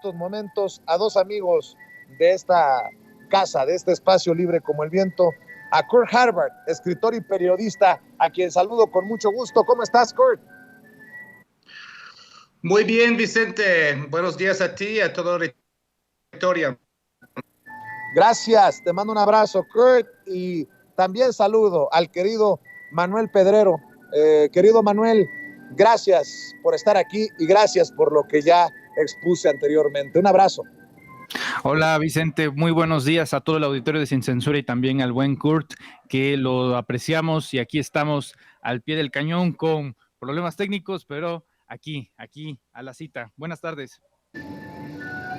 estos momentos a dos amigos de esta casa, de este espacio libre como el viento, a Kurt Harvard, escritor y periodista, a quien saludo con mucho gusto. ¿Cómo estás, Kurt? Muy bien, Vicente. Buenos días a ti y a toda la auditoría. Gracias, te mando un abrazo, Kurt, y también saludo al querido Manuel Pedrero. Querido Manuel, gracias por estar aquí y gracias por lo que ya expuse anteriormente. Un abrazo. Hola Vicente, muy buenos días a todo el auditorio de Sin Censura y también al buen Kurt, que lo apreciamos y aquí estamos al pie del cañón con problemas técnicos, pero aquí a la cita. Buenas tardes.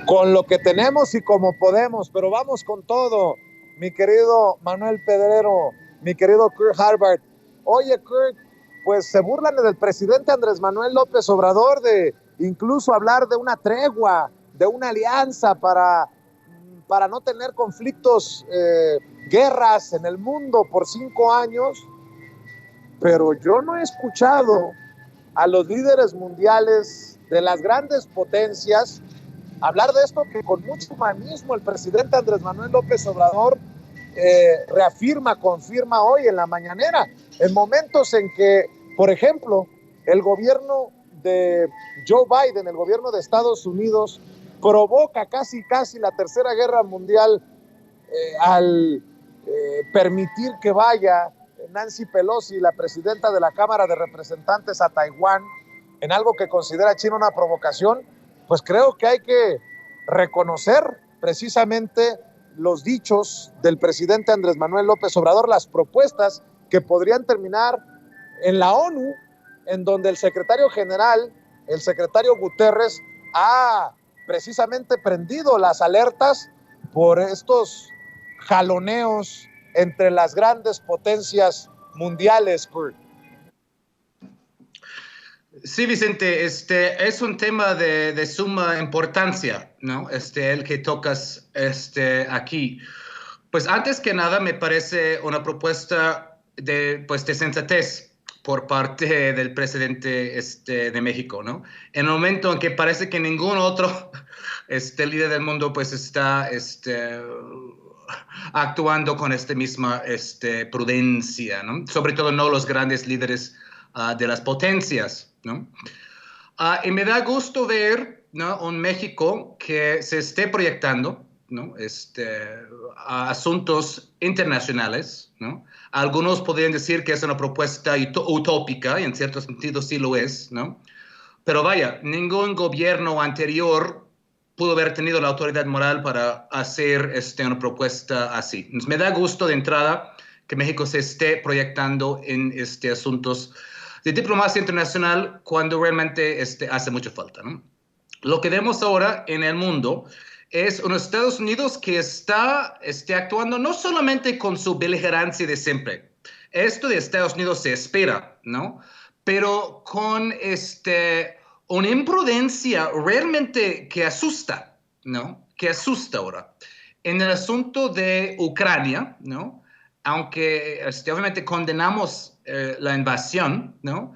Con lo que tenemos y como podemos, pero vamos con todo, mi querido Manuel Pedrero, mi querido Kurt Harvard. Oye, Kurt, pues se burlan del presidente Andrés Manuel López Obrador de incluso hablar de una tregua, de una alianza para no tener conflictos, guerras en el mundo por 5 años, pero yo no he escuchado a los líderes mundiales de las grandes potencias hablar de esto que con mucho humanismo el presidente Andrés Manuel López Obrador reafirma, confirma hoy en la mañanera, en momentos en que, por ejemplo, el gobierno de Joe Biden, el gobierno de Estados Unidos, provoca casi la tercera guerra mundial al permitir que vaya Nancy Pelosi, la presidenta de la Cámara de Representantes, a Taiwán, en algo que considera China una provocación. Pues creo que hay que reconocer precisamente los dichos del presidente Andrés Manuel López Obrador, las propuestas que podrían terminar en la ONU, en donde el secretario general, el secretario Guterres, ha precisamente prendido las alertas por estos jaloneos entre las grandes potencias mundiales, Kurt. Sí, Vicente, es un tema de suma importancia, ¿no? El que tocas aquí. Pues antes que nada me parece una propuesta de sensatez por parte del presidente de México, ¿no? En el momento en que parece que ningún otro líder del mundo pues está actuando con esta misma prudencia, ¿no? Sobre todo no los grandes líderes de las potencias, ¿no? Y me da gusto ver, ¿no?, un México que se esté proyectando, ¿no?, a asuntos internacionales, ¿no? Algunos podrían decir que es una propuesta utópica, y en cierto sentido sí lo es, ¿no? Pero vaya, ningún gobierno anterior pudo haber tenido la autoridad moral para hacer una propuesta así. Entonces, me da gusto de entrada que México se esté proyectando en asuntos de diplomacia internacional cuando realmente hace mucha falta, ¿no? Lo que vemos ahora en el mundo es unos Estados Unidos que está actuando no solamente con su beligerancia de siempre. Esto de Estados Unidos se espera, ¿no? Pero con una imprudencia realmente que asusta, ¿no? Que asusta ahora. En el asunto de Ucrania, ¿no?, aunque obviamente condenamos la invasión, ¿no?,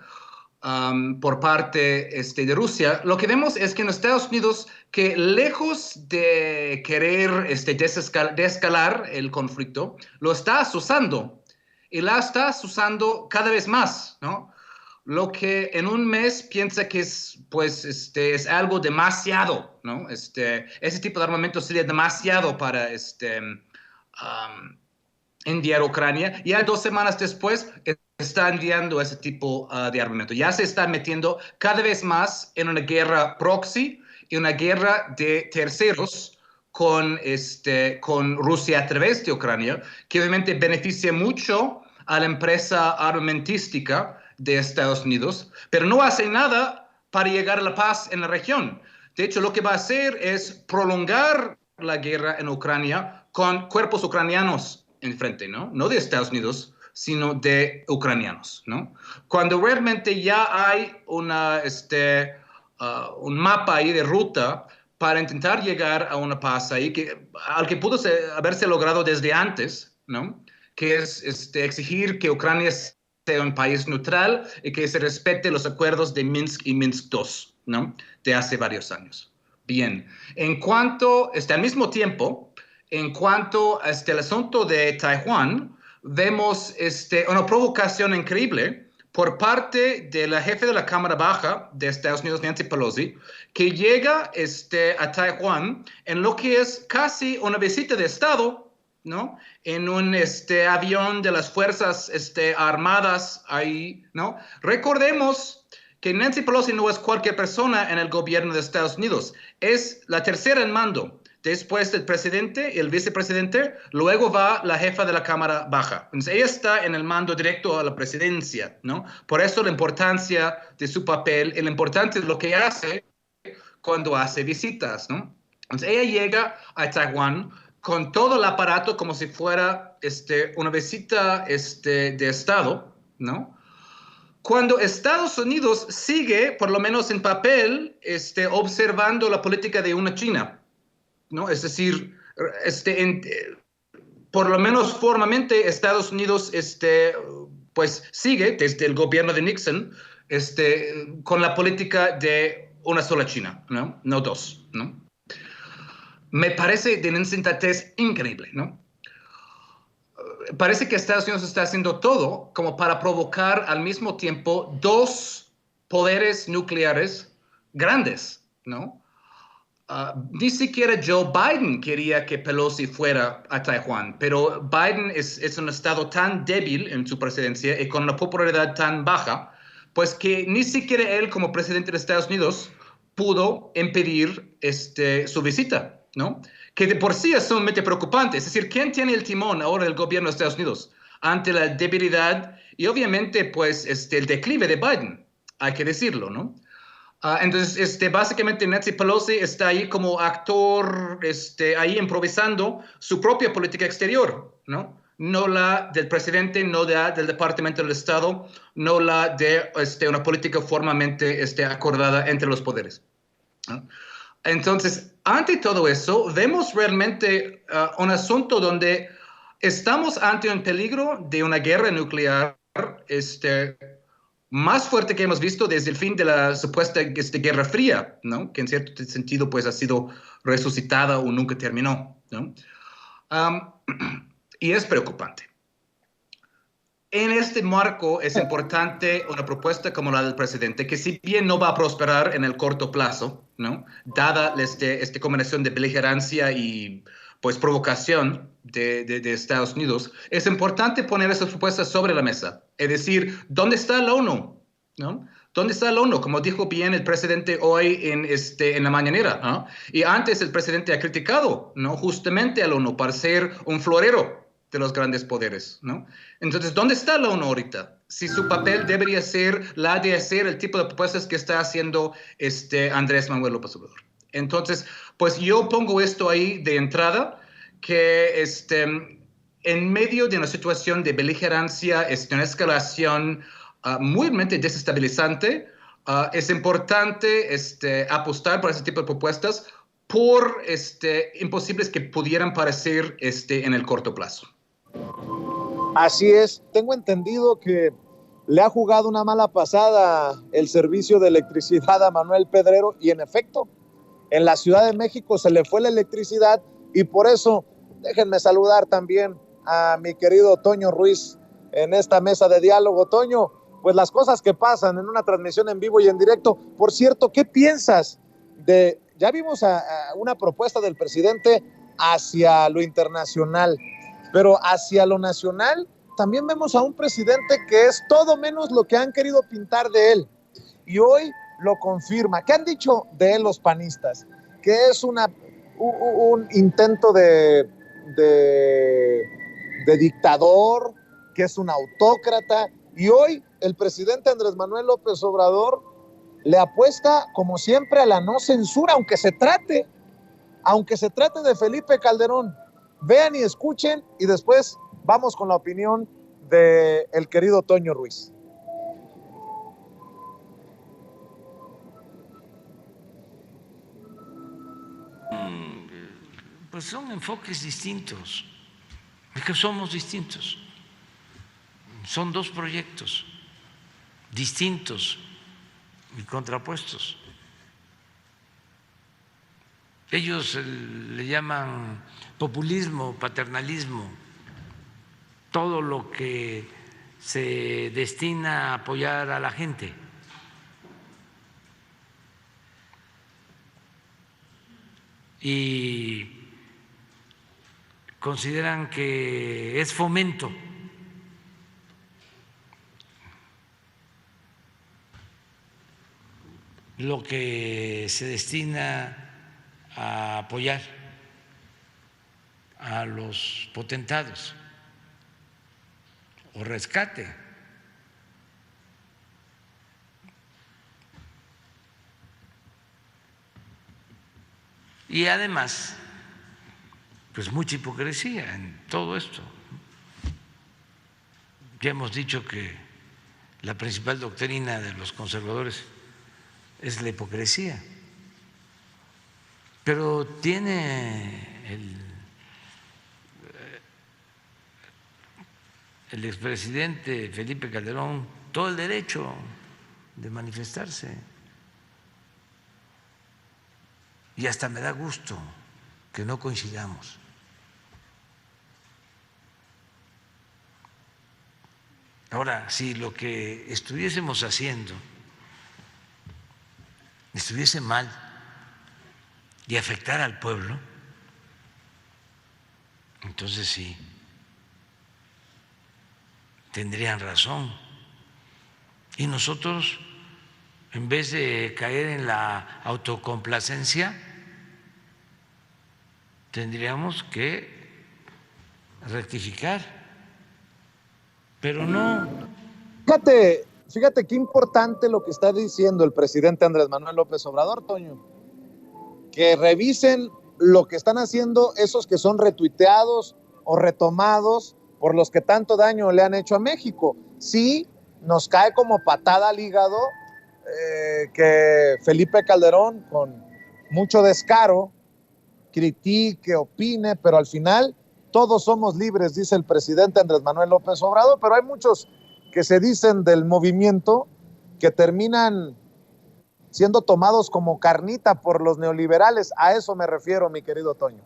por parte de Rusia, lo que vemos es que en Estados Unidos, que lejos de querer desescalar el conflicto, lo está usando y la está usando cada vez más, ¿no? Lo que en un mes piensa que es, pues, es algo demasiado, ¿no? Ese tipo de armamento sería demasiado para enviar a Ucrania. Ya 2 semanas después está enviando ese tipo de armamento. Ya se está metiendo cada vez más en una guerra proxy y una guerra de terceros con Rusia a través de Ucrania, que obviamente beneficia mucho a la empresa armamentística de Estados Unidos, pero no hace nada para llegar a la paz en la región. De hecho, lo que va a hacer es prolongar la guerra en Ucrania con cuerpos ucranianos enfrente, ¿no? No de Estados Unidos, sino de ucranianos, ¿no? Cuando realmente ya hay un mapa ahí de ruta para intentar llegar a una paz ahí, al que pudo haberse logrado desde antes, ¿no?, que es exigir que Ucrania sea un país neutral y que se respete los acuerdos de Minsk y Minsk II, ¿no?, de hace varios años. Bien, en cuanto, al mismo tiempo, en cuanto a el asunto de Taiwán, vemos una provocación increíble por parte de la jefe de la Cámara Baja de Estados Unidos, Nancy Pelosi, que llega a Taiwán en lo que es casi una visita de Estado, ¿no? En un avión de las Fuerzas Armadas ahí, ¿no? Recordemos que Nancy Pelosi no es cualquier persona en el gobierno de Estados Unidos, es la tercera en mando. Después del presidente y el vicepresidente, luego va la jefa de la Cámara Baja. Entonces, ella está en el mando directo a la presidencia, ¿no? Por eso la importancia de su papel y la importancia de lo que hace cuando hace visitas, ¿no? Entonces, ella llega a Taiwán con todo el aparato como si fuera una visita de Estado, ¿no? Cuando Estados Unidos sigue, por lo menos en papel, observando la política de una China, ¿no? Es decir, por lo menos formalmente Estados Unidos pues sigue desde el gobierno de Nixon con la política de una sola China, ¿no? No dos, ¿no? Me parece de una insensatez increíble, ¿no? Parece que Estados Unidos está haciendo todo como para provocar al mismo tiempo dos poderes nucleares grandes, ¿no? Ni siquiera Joe Biden quería que Pelosi fuera a Taiwán, pero Biden es un estado tan débil en su presidencia y con una popularidad tan baja, pues que ni siquiera él como presidente de Estados Unidos pudo impedir su visita, ¿no? Que de por sí es sumamente preocupante. Es decir, ¿quién tiene el timón ahora del gobierno de Estados Unidos ante la debilidad y obviamente pues el declive de Biden? Hay que decirlo, ¿no? Entonces, básicamente Nancy Pelosi está ahí como actor, ahí improvisando su propia política exterior, ¿no? No la del presidente, no la del Departamento del Estado, no la de una política formalmente acordada entre los poderes, ¿no? Entonces, ante todo eso, vemos realmente un asunto donde estamos ante un peligro de una guerra nuclear, más fuerte que hemos visto desde el fin de la supuesta Guerra Fría, ¿no? Que en cierto sentido pues ha sido resucitada o nunca terminó, ¿no? Y es preocupante. En este marco es importante una propuesta como la del presidente, que si bien no va a prosperar en el corto plazo, ¿no? Dada esta combinación de beligerancia y pues provocación de Estados Unidos, es importante poner esas propuestas sobre la mesa. Es decir, ¿dónde está la ONU? ¿No? ¿Dónde está la ONU? Como dijo bien el presidente hoy en la mañanera, ¿no? Y antes el presidente ha criticado, ¿no? Justamente a la ONU para ser un florero de los grandes poderes, ¿no? Entonces, ¿dónde está la ONU ahorita? Si su papel debería ser la de hacer el tipo de propuestas que está haciendo Andrés Manuel López Obrador. Entonces, pues yo pongo esto ahí de entrada, que en medio de una situación de beligerancia, una escalación muy desestabilizante, es importante apostar por ese tipo de propuestas por imposibles que pudieran parecer en el corto plazo. Así es, tengo entendido que le ha jugado una mala pasada el servicio de electricidad a Manuel Pedrero y en efecto, en la Ciudad de México se le fue la electricidad y por eso déjenme saludar también a mi querido Toño Ruiz en esta mesa de diálogo. Toño, pues las cosas que pasan en una transmisión en vivo y en directo. Por cierto, ¿qué piensas de, ya vimos a una propuesta del presidente hacia lo internacional, pero hacia lo nacional también vemos a un presidente que es todo menos lo que han querido pintar de él. Y hoy lo confirma. ¿Qué han dicho de él los panistas? Que es un intento de dictador, que es un autócrata. Y hoy el presidente Andrés Manuel López Obrador le apuesta, como siempre, a la no censura, aunque se trate de Felipe Calderón. Vean y escuchen y después vamos con la opinión del querido Toño Ruiz. Pues son enfoques distintos, es que somos distintos, son dos proyectos distintos y contrapuestos. Ellos le llaman populismo, paternalismo, todo lo que se destina a apoyar a la gente. Y consideran que es fomento. Lo que se destina a apoyar a los potentados o rescate. Y además, pues mucha hipocresía en todo esto. Ya hemos dicho que la principal doctrina de los conservadores es la hipocresía, pero tiene el expresidente Felipe Calderón todo el derecho de manifestarse. Y hasta me da gusto que no coincidamos. Ahora, si lo que estuviésemos haciendo estuviese mal y afectara al pueblo, entonces sí, tendrían razón. Y nosotros, en vez de caer en la autocomplacencia, tendríamos que rectificar, pero no. Fíjate qué importante lo que está diciendo el presidente Andrés Manuel López Obrador, Toño. Que revisen lo que están haciendo esos que son retuiteados o retomados por los que tanto daño le han hecho a México. Sí, nos cae como patada al hígado que Felipe Calderón, con mucho descaro, critique, opine, pero al final todos somos libres, dice el presidente Andrés Manuel López Obrador, pero hay muchos que se dicen del movimiento que terminan siendo tomados como carnita por los neoliberales. A eso me refiero, mi querido Toño.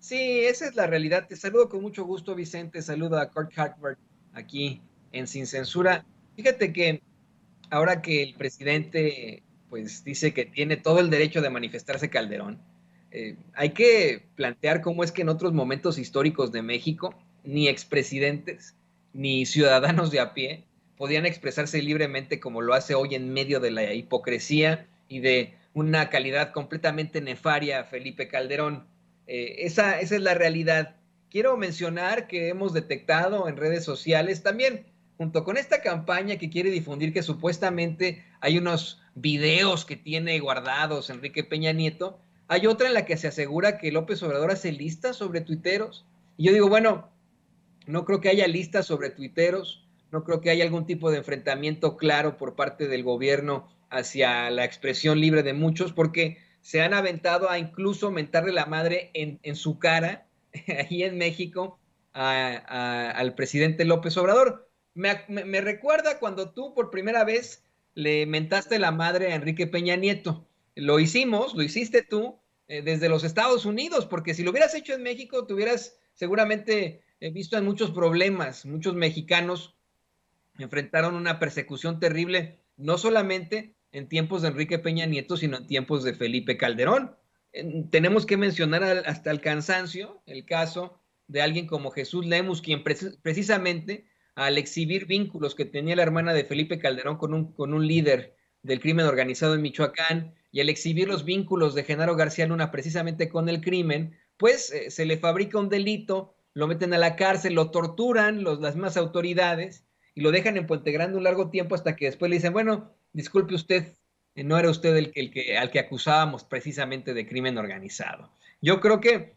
Sí, esa es la realidad. Te saludo con mucho gusto, Vicente. Saludo a Kurt Hartberg aquí en Sin Censura. Fíjate que ahora que el presidente pues dice que tiene todo el derecho de manifestarse Calderón, hay que plantear cómo es que en otros momentos históricos de México ni expresidentes ni ciudadanos de a pie podían expresarse libremente como lo hace hoy en medio de la hipocresía y de una calidad completamente nefaria Felipe Calderón. Esa es la realidad. Quiero mencionar que hemos detectado en redes sociales también, junto con esta campaña que quiere difundir que supuestamente hay unos videos que tiene guardados Enrique Peña Nieto, hay otra en la que se asegura que López Obrador hace listas sobre tuiteros. Y yo digo, bueno, no creo que haya listas sobre tuiteros, no creo que haya algún tipo de enfrentamiento claro por parte del gobierno hacia la expresión libre de muchos, porque se han aventado a incluso mentarle la madre en su cara, ahí en México, al presidente López Obrador. Me recuerda cuando tú por primera vez le mentaste la madre a Enrique Peña Nieto. Lo hicimos, lo hiciste tú desde los Estados Unidos, porque si lo hubieras hecho en México, te hubieras seguramente visto en muchos problemas. Muchos mexicanos enfrentaron una persecución terrible, no solamente en tiempos de Enrique Peña Nieto, sino en tiempos de Felipe Calderón. Tenemos que mencionar hasta el cansancio el caso de alguien como Jesús Lemus, quien precisamente al exhibir vínculos que tenía la hermana de Felipe Calderón con un líder del crimen organizado en Michoacán, y al exhibir los vínculos de Genaro García Luna precisamente con el crimen, pues se le fabrica un delito, lo meten a la cárcel, lo torturan las mismas autoridades y lo dejan en Puente Grande un largo tiempo hasta que después le dicen, bueno, disculpe usted, no era usted al que acusábamos precisamente de crimen organizado. Yo creo que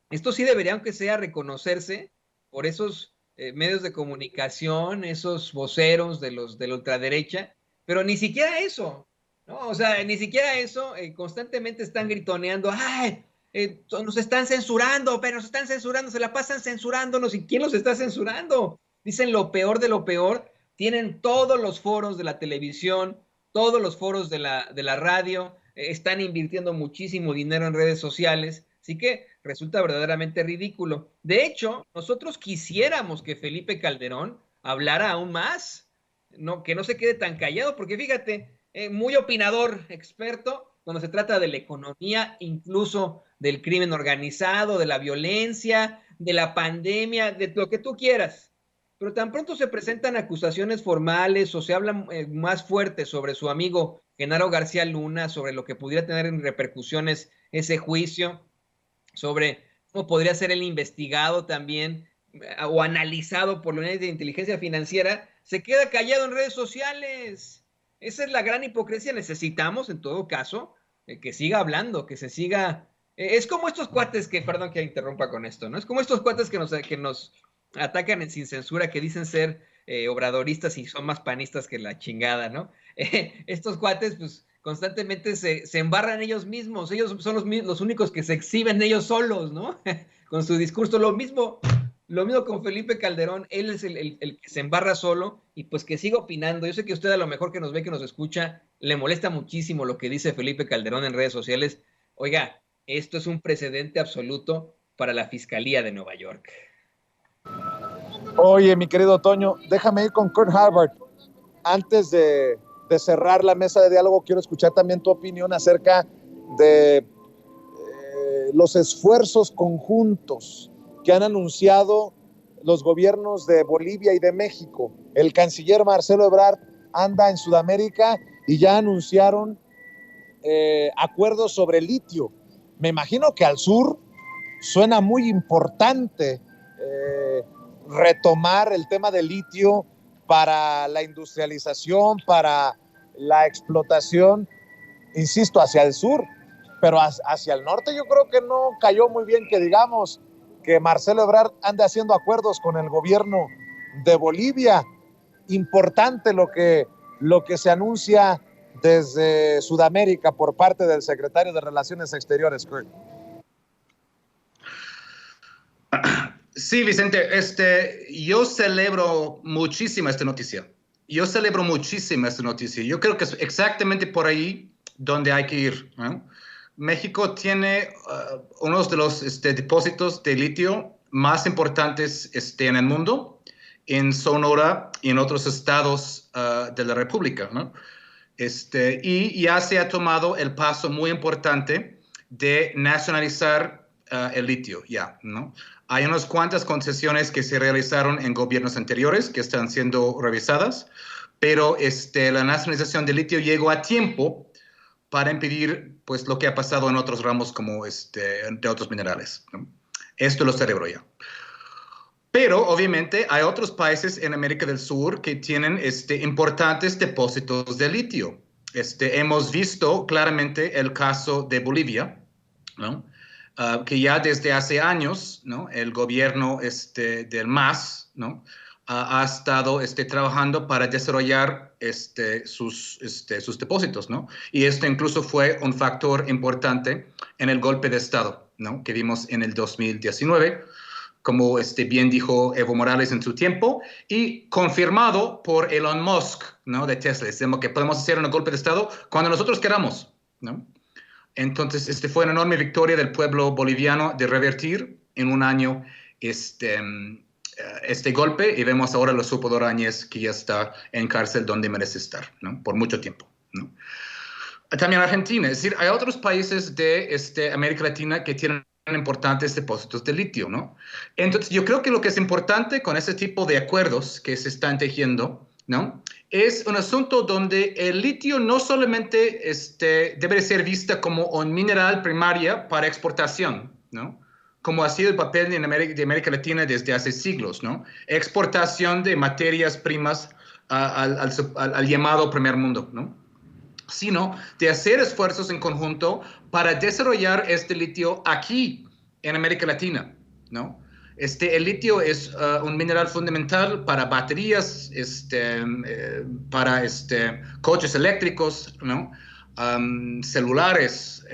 esto sí debería, aunque sea, reconocerse por esos medios de comunicación, esos voceros de la ultraderecha, pero ni siquiera eso, ¿no? O sea, ni siquiera eso, constantemente están gritoneando, ¡ay! Nos están censurando, pero nos están censurando, se la pasan censurándonos. ¿Y quién los está censurando? Dicen lo peor de lo peor, tienen todos los foros de la televisión, todos los foros de la radio, están invirtiendo muchísimo dinero en redes sociales, así que resulta verdaderamente ridículo. De hecho, nosotros quisiéramos que Felipe Calderón hablara aún más, no, que no se quede tan callado, porque fíjate, muy opinador, experto, cuando se trata de la economía, incluso del crimen organizado, de la violencia, de la pandemia, de lo que tú quieras. Pero tan pronto se presentan acusaciones formales o se habla más fuerte sobre su amigo Genaro García Luna, sobre lo que pudiera tener en repercusiones ese juicio, sobre cómo podría ser el investigado también o analizado por la Unidad de Inteligencia Financiera, se queda callado en redes sociales. Esa es la gran hipocresía. Necesitamos, en todo caso, que siga hablando, que se siga... es como estos cuates que, perdón que interrumpa con esto, ¿no? Es como estos cuates que nos atacan en Sin Censura, que dicen ser obradoristas y son más panistas que la chingada, ¿no? Estos cuates, pues, constantemente se embarran ellos mismos, ellos son los únicos que se exhiben ellos solos, ¿no? Con su discurso, lo mismo con Felipe Calderón, él es el que se embarra solo y pues que siga opinando. Yo sé que usted a lo mejor que nos ve, que nos escucha, le molesta muchísimo lo que dice Felipe Calderón en redes sociales. Oiga, esto es un precedente absoluto para la Fiscalía de Nueva York. Oye, mi querido Toño, déjame ir con Kurt Harvard. Antes de cerrar la mesa de diálogo, quiero escuchar también tu opinión acerca de los esfuerzos conjuntos que han anunciado los gobiernos de Bolivia y de México. El canciller Marcelo Ebrard anda en Sudamérica y ya anunciaron acuerdos sobre litio. Me imagino que al sur suena muy importante retomar el tema del litio para la industrialización, para la explotación, insisto, hacia el sur, pero hacia el norte yo creo que no cayó muy bien que digamos que Marcelo Ebrard ande haciendo acuerdos con el gobierno de Bolivia. Importante lo que se anuncia desde Sudamérica por parte del secretario de Relaciones Exteriores, Kurt. Sí, Vicente, yo celebro muchísimo esta noticia. Yo creo que es exactamente por ahí donde hay que ir, ¿no? México tiene uno de los depósitos de litio más importantes en el mundo, en Sonora y en otros estados de la República, ¿no? Y ya se ha tomado el paso muy importante de nacionalizar el litio, ya, ¿no? Hay unas cuantas concesiones que se realizaron en gobiernos anteriores que están siendo revisadas, pero la nacionalización del litio llegó a tiempo para impedir pues, lo que ha pasado en otros ramos como de otros minerales, ¿no? Esto lo celebro ya. Pero obviamente hay otros países en América del Sur que tienen importantes depósitos de litio. Hemos visto claramente el caso de Bolivia, ¿no? Que ya desde hace años, ¿no? El gobierno del MAS, ¿no? Ha estado trabajando para desarrollar sus depósitos, ¿no? Y esto incluso fue un factor importante en el golpe de Estado, ¿no? Que vimos en el 2019, como bien dijo Evo Morales en su tiempo, y confirmado por Elon Musk, ¿no? De Tesla. Decimos que podemos hacer un golpe de Estado cuando nosotros queramos, ¿no? Entonces, fue una enorme victoria del pueblo boliviano de revertir en un año este golpe, y vemos ahora a Leopoldo Áñez, que ya está en cárcel donde merece estar, ¿no? Por mucho tiempo, ¿no? También Argentina, es decir, hay otros países de América Latina que tienen importantes depósitos de litio, ¿no? Entonces, yo creo que lo que es importante con ese tipo de acuerdos que se están tejiendo, ¿no? Es un asunto donde el litio no solamente debe ser vista como un mineral primario para exportación, ¿no? Como ha sido el papel de América Latina desde hace siglos, ¿no? Exportación de materias primas al llamado primer mundo, ¿no? Sino de hacer esfuerzos en conjunto para desarrollar este litio aquí en América Latina, ¿no? El litio es un mineral fundamental para baterías, para coches eléctricos, ¿no? Celulares,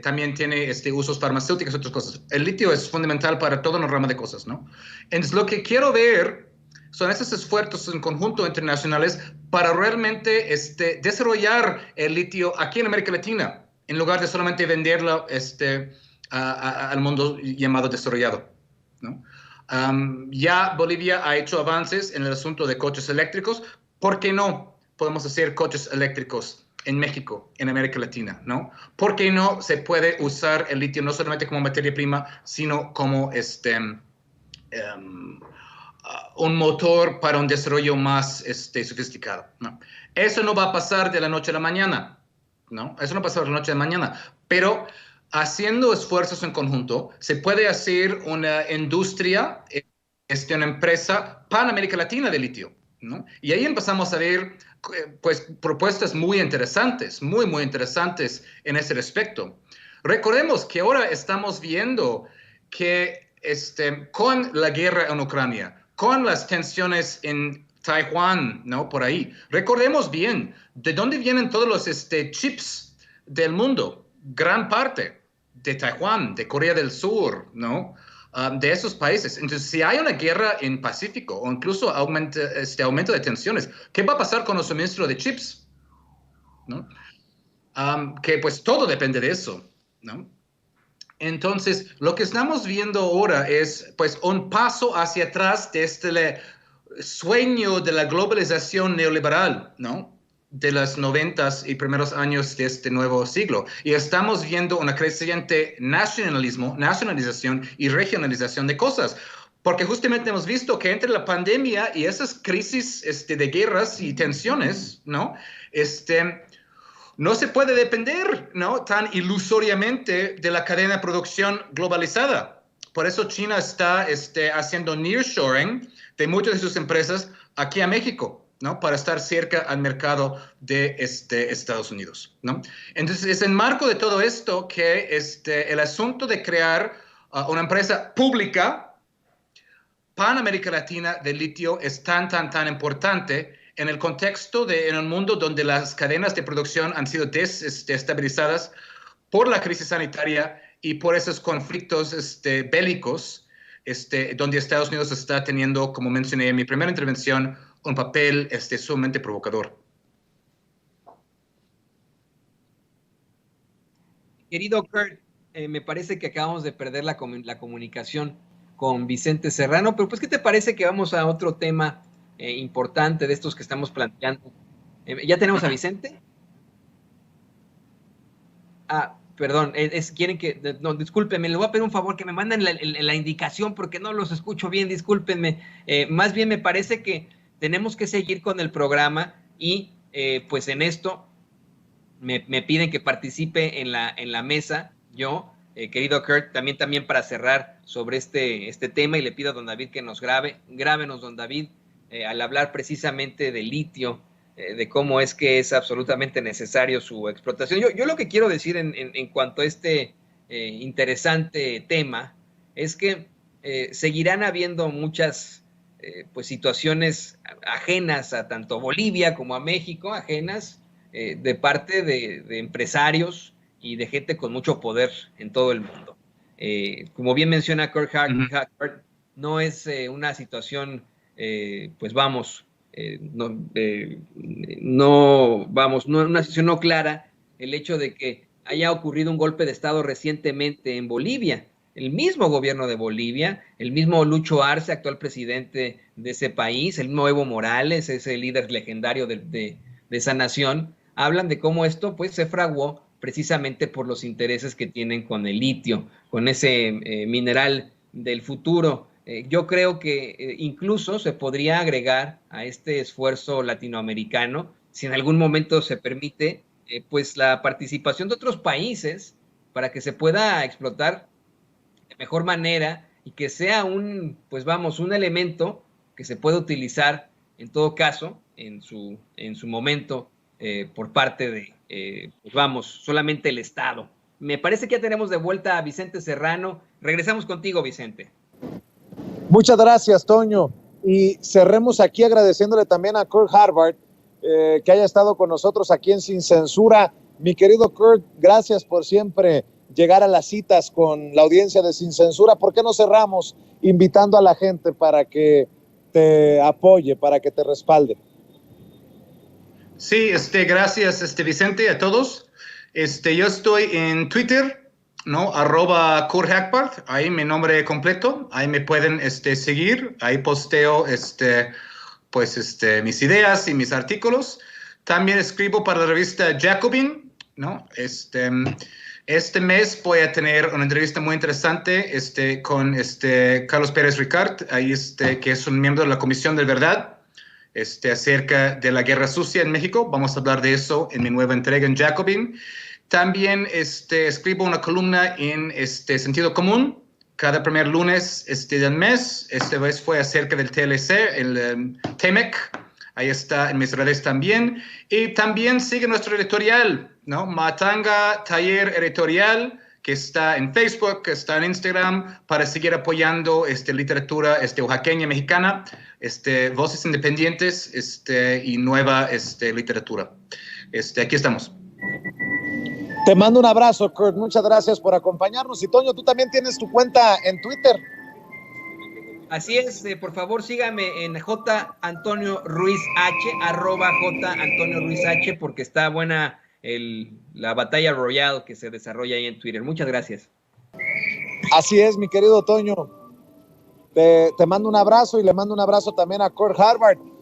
también tiene usos farmacéuticos y otras cosas. El litio es fundamental para toda una rama de cosas, ¿no? Entonces, lo que quiero ver son esos esfuerzos en conjunto internacionales para realmente desarrollar el litio aquí en América Latina, en lugar de solamente venderlo al mundo llamado desarrollado, ¿no? Ya Bolivia ha hecho avances en el asunto de coches eléctricos. ¿Por qué no podemos hacer coches eléctricos en México, en América Latina, ¿no? ¿Por qué no se puede usar el litio no solamente como materia prima, sino como un motor para un desarrollo más sofisticado, ¿no? Eso no va a pasar de la noche a la mañana, ¿no? Eso no pasa de la noche a la mañana, pero haciendo esfuerzos en conjunto, se puede hacer una industria, una empresa para América Latina de litio, ¿no? Y ahí empezamos a ver pues, propuestas muy interesantes, muy, muy interesantes en ese respecto. Recordemos que ahora estamos viendo que con la guerra en Ucrania, con las tensiones en Taiwán, ¿no? Por ahí. Recordemos bien de dónde vienen todos los chips del mundo. Gran parte de Taiwán, de Corea del Sur, ¿no? De esos países. Entonces, si hay una guerra en Pacífico o incluso aumento de tensiones, ¿qué va a pasar con los suministros de chips? ¿No? Que pues todo depende de eso, ¿no? Entonces, lo que estamos viendo ahora es pues un paso hacia atrás de este sueño de la globalización neoliberal, ¿no? De los 90s y primeros años de este nuevo siglo. Y estamos viendo una creciente nacionalización y regionalización de cosas. Porque justamente hemos visto que entre la pandemia y esas crisis de guerras y tensiones, ¿no? No se puede depender, ¿no? Tan ilusoriamente de la cadena de producción globalizada. Por eso China está haciendo nearshoring de muchas de sus empresas aquí a México, ¿no? Para estar cerca al mercado de Estados Unidos, ¿no? Entonces, es en marco de todo esto que el asunto de crear una empresa pública para América Latina de litio es tan importante en el contexto en un mundo donde las cadenas de producción han sido desestabilizadas por la crisis sanitaria y por esos conflictos bélicos, donde Estados Unidos está teniendo, como mencioné en mi primera intervención, un papel sumamente provocador. Querido Kurt, me parece que acabamos de perder la comunicación con Vicente Serrano, pero pues, ¿qué te parece que vamos a otro tema importante de estos que estamos planteando? ¿Ya tenemos a Vicente? Perdón, quieren que, no, discúlpenme, le voy a pedir un favor, que me manden la indicación porque no los escucho bien, discúlpenme. Más bien me parece que tenemos que seguir con el programa y pues en esto me piden que participe en la mesa, yo, querido Kurt, también para cerrar sobre este tema, y le pido a don David que nos grábenos, don David, al hablar precisamente de litio, de cómo es que es absolutamente necesario su explotación. Yo lo que quiero decir en cuanto a este interesante tema es que seguirán habiendo muchas pues situaciones ajenas a tanto Bolivia como a México, ajenas de parte de empresarios y de gente con mucho poder en todo el mundo. Como bien menciona Kurt Hagbarth, no es una situación pues vamos, una situación no clara el hecho de que haya ocurrido un golpe de Estado recientemente en Bolivia. El mismo gobierno de Bolivia, el mismo Lucho Arce, actual presidente de ese país, el mismo Evo Morales, ese líder legendario de esa nación, hablan de cómo esto pues se fraguó precisamente por los intereses que tienen con el litio, con ese mineral del futuro. Yo creo que incluso se podría agregar a este esfuerzo latinoamericano, si en algún momento se permite, pues la participación de otros países para que se pueda explotar de mejor manera y que sea un elemento que se pueda utilizar en todo caso en su momento por parte de, solamente el Estado. Me parece que ya tenemos de vuelta a Vicente Serrano. Regresamos contigo, Vicente. Muchas gracias, Toño. Y cerremos aquí agradeciéndole también a Kurt Hagbarth que haya estado con nosotros aquí en Sin Censura. Mi querido Kurt, gracias por siempre llegar a las citas con la audiencia de Sin Censura. ¿Por qué no cerramos invitando a la gente para que te apoye, para que te respalde? Sí, gracias, Vicente, a todos. Yo estoy en Twitter, ¿no? @KurtHagbard, ahí mi nombre completo, ahí me pueden seguir, ahí posteo mis ideas y mis artículos. También escribo para la revista Jacobin, ¿no? Este mes voy a tener una entrevista muy interesante con Carlos Pérez Ricard, ahí que es un miembro de la Comisión de Verdad, acerca de la guerra sucia en México. Vamos a hablar de eso en mi nueva entrega en Jacobin. También escribo una columna en Sentido Común cada primer lunes del mes. Esta vez fue acerca del TLC, el TEMEC. Ahí está en mis redes también. Y también sigue nuestro editorial, ¿no? Matanga Taller Editorial, que está en Facebook, que está en Instagram, para seguir apoyando literatura oaxaqueña, mexicana, voces independientes y nueva literatura. Aquí estamos. Te mando un abrazo, Kurt. Muchas gracias por acompañarnos. Y Toño, tú también tienes tu cuenta en Twitter. Así es, por favor sígame en J. Antonio Ruiz H, @J. Antonio Ruiz H, porque está buena la batalla royal que se desarrolla ahí en Twitter. Muchas gracias. Así es, mi querido Toño. Te mando un abrazo y le mando un abrazo también a Kurt Harvard.